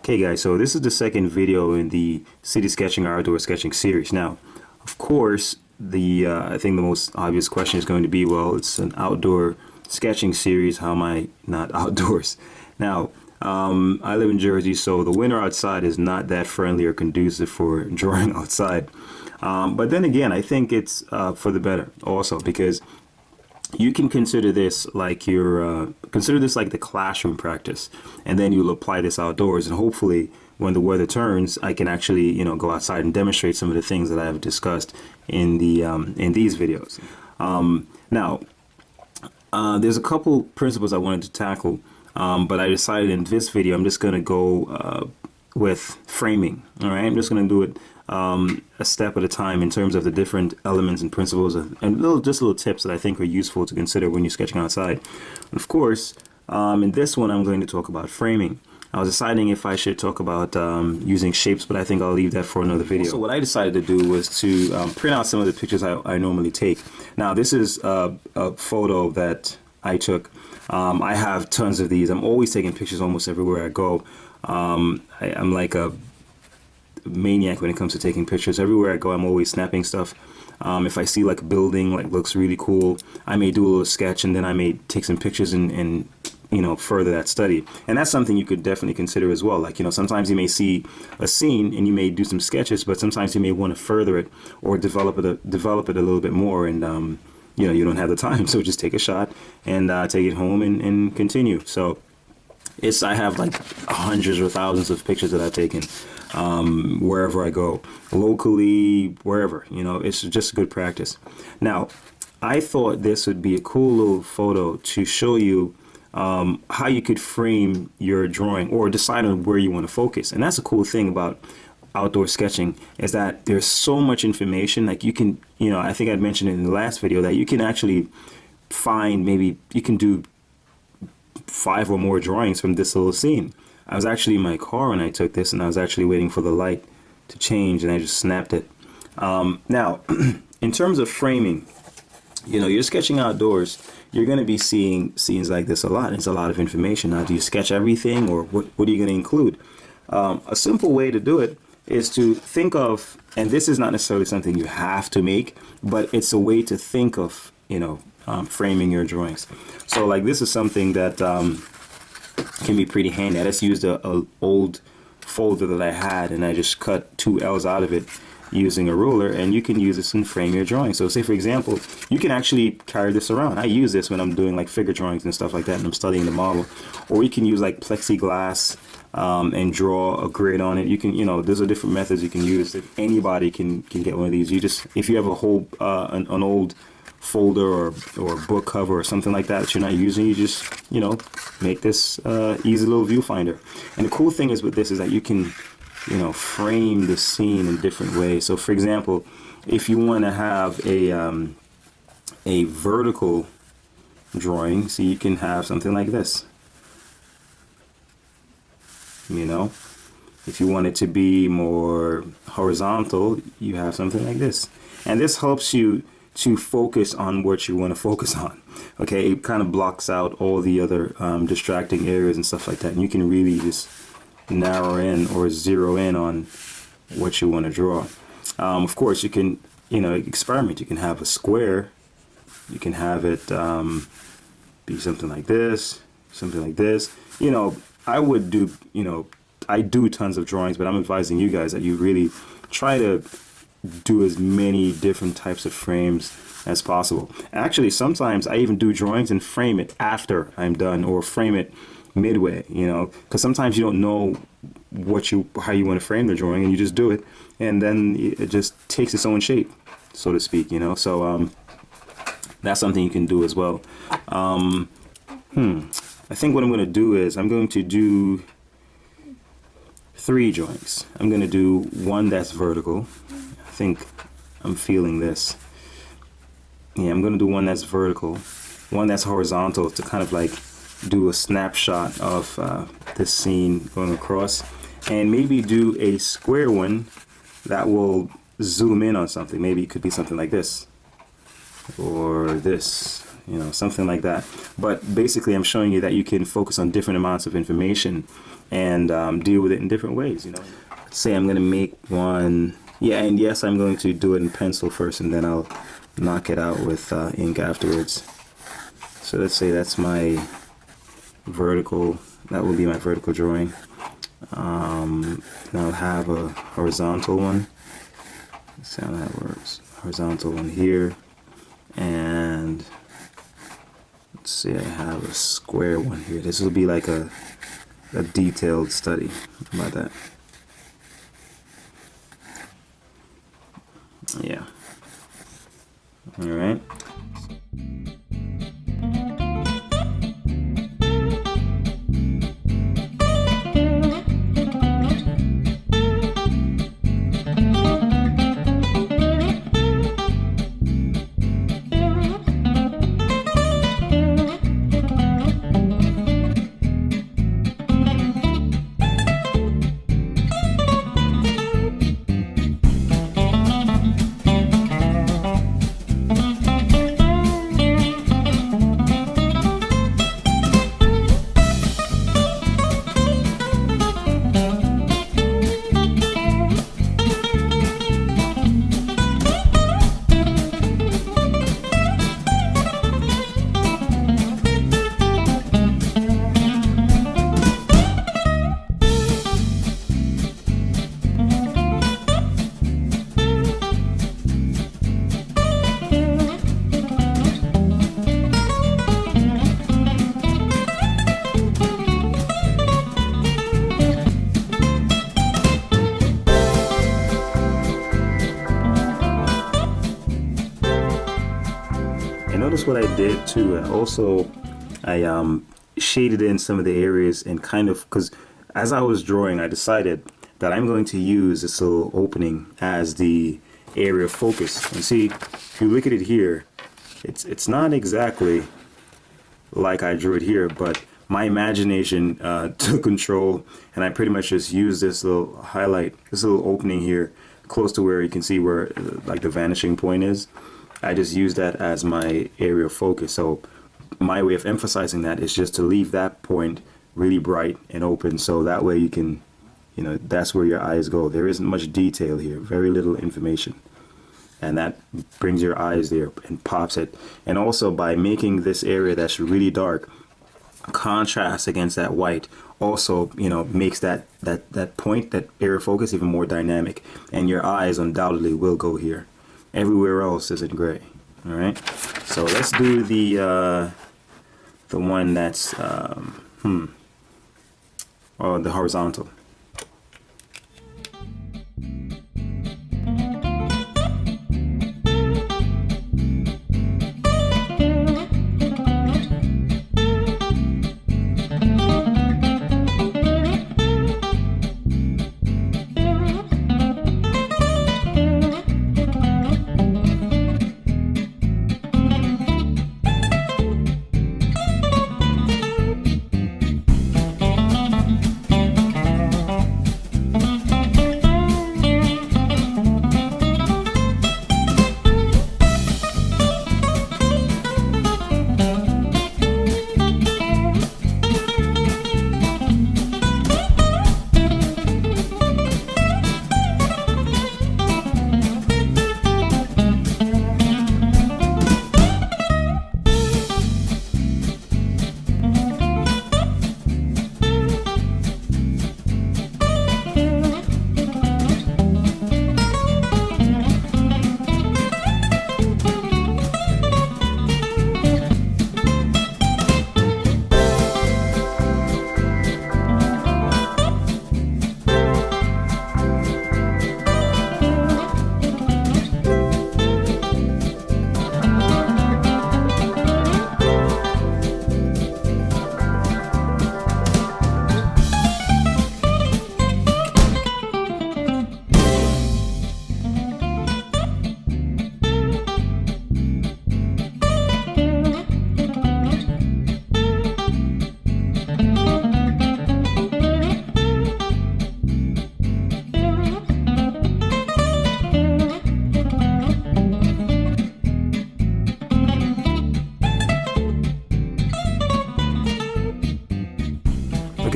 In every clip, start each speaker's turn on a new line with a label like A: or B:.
A: Okay guys, so this is the second video in the city sketching or outdoor sketching series. Now, of course, I think the most obvious question is going to be, well, it's an outdoor sketching series, how am I not outdoors? Now, I live in Jersey, so the winter outside is not that friendly or conducive for drawing outside. But then again, I think it's for the better also, because you can consider this like the classroom practice, and then you'll apply this outdoors, and hopefully when the weather turns, I can actually go outside and demonstrate some of the things that I have discussed in the in these videos. Now, there's a couple principles I wanted to tackle, but I decided in this video I'm just going to go with framing. All right, I'm just going to do it a step at a time in terms of the different elements and principles and little tips that I think are useful to consider when you're sketching outside. Of course, in this one I'm going to talk about framing. I was deciding if I should talk about using shapes, but I think I'll leave that for another video. So what I decided to do was to print out some of the pictures I normally take. Now this is a photo that I took. I have tons of these. I'm always taking pictures almost everywhere I go. I'm like a maniac when it comes to taking pictures. Everywhere I go, I'm always snapping stuff. If I see like a building like looks really cool, I may do a little sketch, and then I may take some pictures and further that study. And that's something you could definitely consider as well. Like, sometimes you may see a scene and you may do some sketches, but sometimes you may want to further it or develop it a little bit more, and you don't have the time, so just take a shot and take it home and continue. So I have like hundreds or thousands of pictures that I've taken wherever I go, locally, wherever. It's just good practice. Now, I thought this would be a cool little photo to show you how you could frame your drawing or decide on where you want to focus. And that's a cool thing about outdoor sketching, is that there's so much information. Like you can, I think I'd mentioned in the last video that you can actually find, maybe you can do 5 or more drawings from this little scene. I was actually in my car when I took this, and I was actually waiting for the light to change, and I just snapped it. Now, in terms of framing, you're sketching outdoors, you're going to be seeing scenes like this a lot. It's a lot of information. Now, do you sketch everything, or what are you going to include? A simple way to do it is to think of, and this is not necessarily something you have to make, but it's a way to think of, framing your drawings. So like this is something that can be pretty handy. I just used a old folder that I had, and I just cut 2 L's out of it using a ruler, and you can use this and frame your drawing. So say for example, you can actually carry this around. I use this when I'm doing like figure drawings and stuff like that, and I'm studying the model. Or you can use like plexiglass and draw a grid on it. You can, there's different methods you can use. If anybody can get one of these, if you have a whole an old folder or book cover or something like that you're not using, you just make this easy little viewfinder. And the cool thing is with this is that you can frame the scene in different ways. So for example, if you want to have a vertical drawing, so you can have something like this. If you want it to be more horizontal, you have something like this. And this helps you to focus on what you want to focus on. Okay, it kind of blocks out all the other distracting areas and stuff like that, and you can really just narrow in or zero in on what you want to draw. Of course, you can experiment. You can have a square, you can have it be something like this, something like this. I would do, I do tons of drawings, but I'm advising you guys that you really try to do as many different types of frames as possible. Actually, sometimes I even do drawings and frame it after I'm done, or frame it midway, because sometimes you don't know how you want to frame the drawing, and you just do it, and then it just takes its own shape, so to speak. So that's something you can do as well. I think what I'm going to do is I'm going to do 3 drawings. I'm going to do one that's vertical. I think I'm feeling this. Yeah, I'm going to do one that's vertical, one that's horizontal, to kind of like do a snapshot of this scene going across, and maybe do a square one that will zoom in on something. Maybe it could be something like this, or this. something like that. But basically, I'm showing you that you can focus on different amounts of information and deal with it in different ways. Let's say I'm going to make one. Yeah, and yes, I'm going to do it in pencil first, and then I'll knock it out with ink afterwards. So let's say that's my vertical. That will be my vertical drawing. Now I'll have a horizontal one. Let's see how that works. Horizontal one here, and let's see, I have a square one here. This will be like a detailed study about that. Yeah. All right. Notice what I did too. I shaded in some of the areas, and kind of, because as I was drawing, I decided that I'm going to use this little opening as the area of focus. And see, if you look at it here, it's not exactly like I drew it here, but my imagination took control, and I pretty much just used this little highlight, this little opening here, close to where you can see where like the vanishing point is. I just use that as my area of focus. So my way of emphasizing that is just to leave that point really bright and open, so that way you can, that's where your eyes go. There isn't much detail here, very little information, and that brings your eyes there and pops it. And also, by making this area that's really dark contrast against that white, also makes that point, that area of focus, even more dynamic, and your eyes undoubtedly will go here. Everywhere else is in gray. All right, so let's do the one that's the horizontal.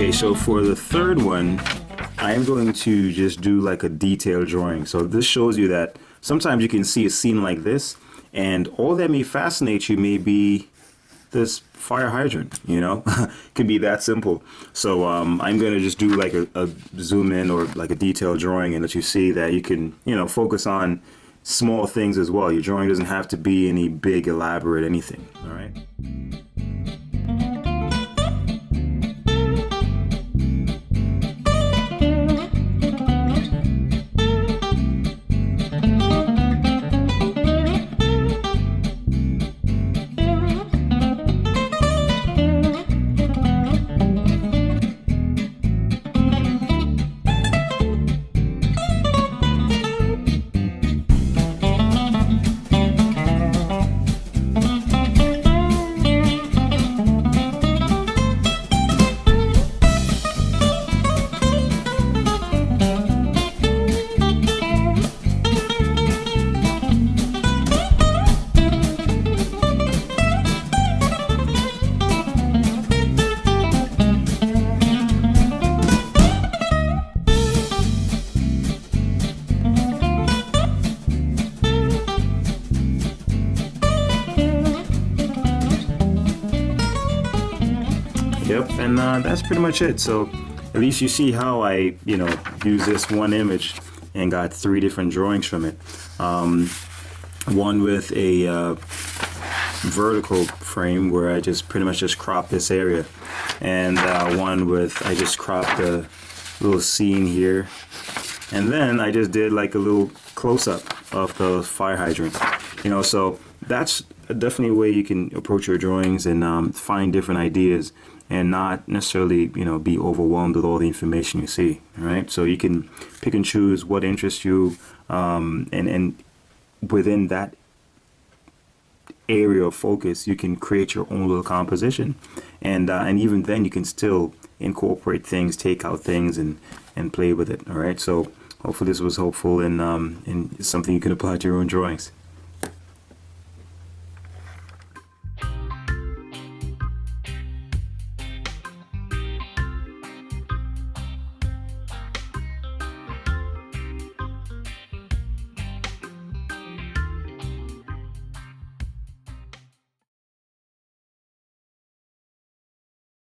A: Okay, so for the third one, I am going to just do like a detailed drawing. So this shows you that sometimes you can see a scene like this, and all that may fascinate you may be this fire hydrant, you know. It could be that simple. So I'm going to just do like a zoom in or like a detailed drawing and let you see that you can, you know, focus on small things as well. Your drawing doesn't have to be any big, elaborate anything, all right? Yep, and that's pretty much it. So at least you see how I, you know, use this one image and got 3 different drawings from it. One with a vertical frame where I just pretty much just cropped this area, and one with I just cropped a little scene here, and then I just did like a little close-up of the fire hydrant. You know, so that's definitely a way you can approach your drawings and find different ideas and not necessarily, you know, be overwhelmed with all the information you see. All right, so you can pick and choose what interests you, and within that area of focus, you can create your own little composition, and even then, you can still incorporate things, take out things, and play with it. All right, so hopefully this was helpful and something you can apply to your own drawings.